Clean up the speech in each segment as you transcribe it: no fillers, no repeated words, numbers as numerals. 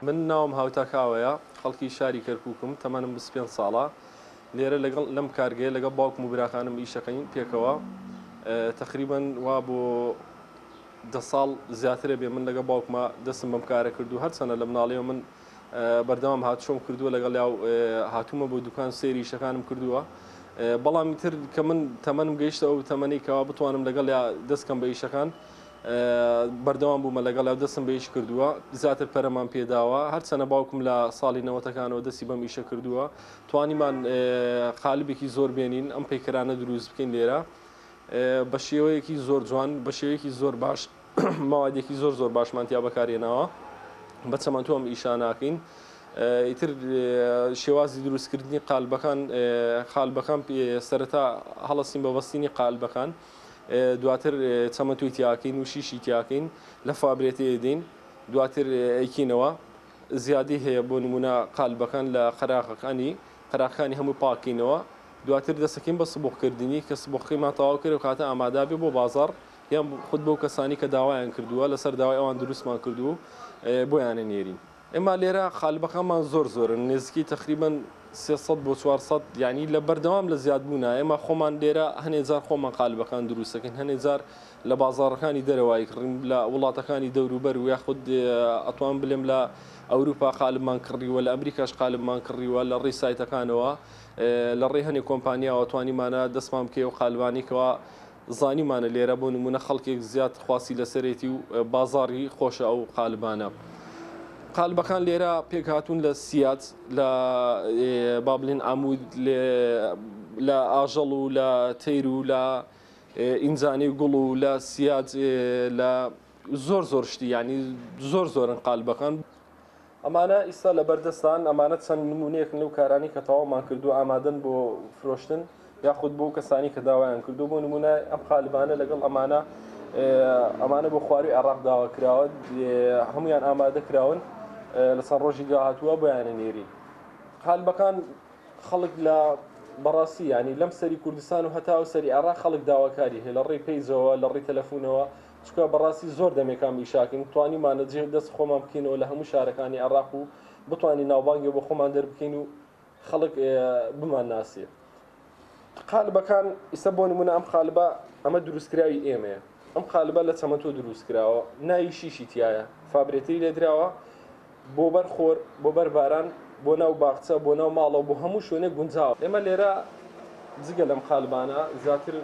من ناوم هاوتاکاوەیە خەڵکی شاری کەرکووکم تەمەنم 25 ساڵە لێرە لەگەڵ لەم کارگەیە لەگەڵ باوکم و براکانم ئیشەکەین پێکەوە تقریبا وا بۆ 10 ساڵ زیاترە بێ من لەگە باوکمە دەستم بەم کارە کردو هەرچەنە لە مناڵەوە من بەردەوام هاتووم کردووە لەگەڵ یاو هاتوومە بۆ دوکان سێری ئیشەکانم کردووە بەڵامی تر کە من تەمەنم گەیشتە ئەو تەمەنی کەوا بتوانم لەگەڵ یا دەستکەم بە ئیشەکان بەردەوام بوومە لەگەڵ دەستم بە ئیش کردووە زیاتر پەرەمان پێداوە هەرچەنە باوکم لە ساڵی 90ەکانەوە دەستی بەم ئیشە کردووە توانیمان قالبێکی زۆر بێنین ئەم پەیکەرانە دروست بکەین لێرە بە شێوەیەکی زۆر جوان بە شێوەیەکی زۆر باش ماوادێکی زۆر باشمانتیا بەکارێنەوە بە چەمەندوو ئەم ئیشاناکەین ئیتر شێوازی دروستکردنی قالبەکان سەرەتا هەڵەسین بە بەستینی قالبەکان دواتر چەمەندوی تیاکەین و شیشی تیاکەین لە فابرێتەیە دێین دواتر ئەیکینەوە زیادی هەیە بۆ نمونە قالبەکان لە قەراغەکانی هەموو پاکینەوە دواتر دەسەکەین بە سبوقکردنی کە سبوقیمان تەواو کرد و کاتە ئامادابێ بۆ بازار یان خود بەو کەسانی کە داوایان کردووە لەسەر داوای ئەوان دروستمان کردو بۆیانە نێرین ئێمە لێرە قالبەکانمان زۆرن نزیکی تقریبا 300 بۆ 400 یعنی لە بەردەوام لە زیادبوونا ئێمە خۆمان لێرە هەنێجار خۆمان قالبەکان دروستەکەین هەنێجار لە بازاڕەکانی دەرەوەی کڕین لە وڵاتەکانی دەوروبەر و یاخود ئەتوان بلێم لە ئەوروپا قالبمان کڕیوە لە ئەمریکاش قالبمان کڕیوە لە ڕێی سایتەکانەوە لە ڕێی هەنێک کۆمپانیاوە توانیمانە دەستمان بکەی و قالبانیکەوە زانیمانە لێرە بۆ نمونە خەڵکێک زیاد خواسی لەسەرێتی و بازاری خۆشە ئەو قالبانە قالبەکان لێرە پێکهاتوون لە سیات لە با بڵێن ئامود لە ئاژەڵ و لە تەیر و لە ئینجانی گوڵ و لە سیات لە زۆر شتی ینی زۆرن قالبەکان ئەمانە ئیستا لە بەردەستان ئەمانە چەند نمونەیەکن لەو کارانی کە تەواومان کردو ئامادەن بۆ فرۆشتن یاخود بۆ کەسانی کە داوایان کردو بۆ نمونە ئەم قالبانە لەگەڵ ئەمانە بۆ خواروی عێراق داوا کراوە هەمویان ئامادە کراون لەسەر ڕۆژی داهاتووە بۆیانە نێری قالبەکان خەڵک لە بەڕاستی ینی لەم سەری کوردستان و هەتا و سەری عێراق خەڵک داواکاری هەیە لە ڕێی پەیجەوە لە ڕێی تەلەفۆنەوە چکە بەڕاستی زۆر دەمێکان بیشاکەین توانیمانە جێ دەست خۆمان بکەینەوە لە هەموو شارەکانی عێراق و بتوانین ناوبانگی بۆ خۆمان دەربکەین و خەڵک بمان ناسێ قالبەکان ئیستا بۆ نمونە ئەم قالبە ئەمە دروستکراوی ئێمەیە ئەم قالبە لە چەمەندۆ دروستکراوە ناوی شیشی تایە فابرێتەی لێدراوە بۆ بەر خۆر بۆ بەر باران بۆ ناو باخچە بۆ ناو ماڵەوە بۆ هەموو شوێنێک گونجاوە ئێمە لێرە جگە لەم قالبانە زیاتر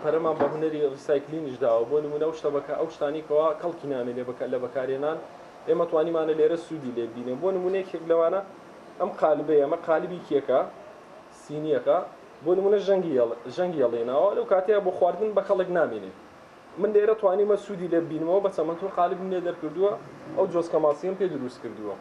پەرەمان بە هونەری ڕیسایکلینیش داوە بۆ نمونە ئەو شتانێکەوە کەڵکی نامێنێ لە بەکارێنان ئێمە توانیمانە لێرە سوودی لێ بینێ بۆ نمونەیەکێک لەوانە ئەم قالبەیە ئەمە قالبی کێکە سینیەکە بۆ نمونە ژەنگی هەڵێناوە لەو کاتەیە بۆ خواردن بە خەڵک نامێنێ من لێرە توانیمە سوودی لێ بینەوە بە چەمەندۆ قالبم لێ دەرکردووە ئەو جۆزکە ماسیم پێ دروست کردووە